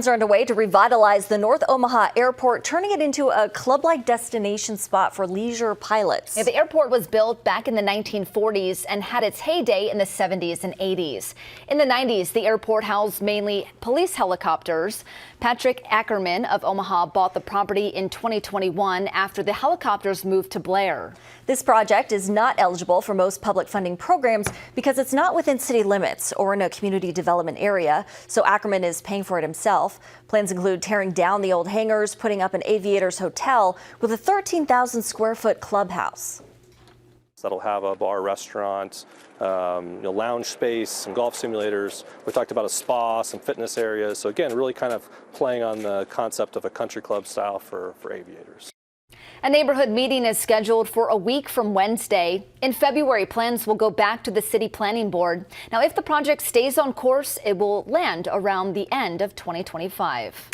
Are underway to revitalize the North Omaha Airport, turning it into a club-like destination spot for leisure pilots. Yeah, the airport was built back in the 1940s and had its heyday in the 70s and 80s. In the 90s, the airport housed mainly police helicopters. Patrick Ackerman of Omaha bought the property in 2021 after the helicopters moved to Blair. This project is not eligible for most public funding programs because it's not within city limits or in a community development area, so Ackerman is paying for it himself. Plans include tearing down the old hangars, putting up an aviators hotel with a 13,000 square foot clubhouse. That'll have a bar, restaurant, lounge space, some golf simulators. We talked about a spa, some fitness areas. So again, really kind of playing on the concept of a country club style for aviators. A neighborhood meeting is scheduled for a week from Wednesday. In February, plans will go back to the city planning board. Now, if the project stays on course, it will land around the end of 2025.